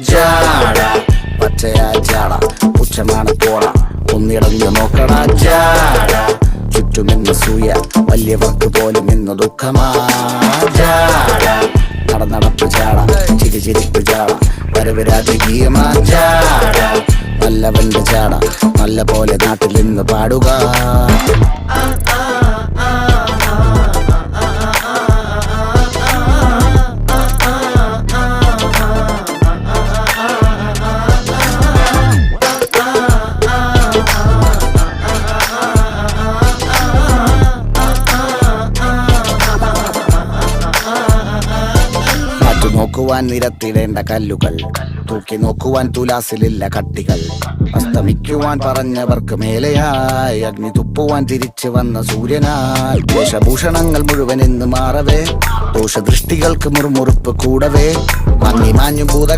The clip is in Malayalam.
ജാട പച്ചയാ ജാട പുച്ഛമാണ് പോട ഒന്നിടഞ്ഞു നോക്കണ ജാട ചുറ്റുമെന്ന് സൂയ വലിയവർക്ക് പോലും ഇന്ന് ദുഃഖമാ ജാട നടപ്പ് ജാട ചിരിപ്പ് ജാട വരവ് രാജകീയമാ ജാട നല്ലവന്റെ ജാട നല്ല പോലെ നാട്ടിൽ നിന്ന് പാടുക. നോക്കുവാൻ നിരത്തിടേണ്ട കല്ലുകൾ, തൂക്കി നോക്കുവാൻ തുലാസിലില്ല കട്ടികൾ, അസ്തമിക്കുവാൻ പറഞ്ഞവർക്ക് മേലെയായി അഗ്നി തുപ്പുവാൻ തിരിച്ചു വന്ന സൂര്യനായി വേഷഭൂഷണങ്ങൾ മുഴുവൻ എന്ന് മാറവേ ദോഷദൃഷ്ടികൾക്ക് മുറുമുറുപ്പ് കൂടവേ മങ്ങി മാഞ്ഞു ഭൂതകാല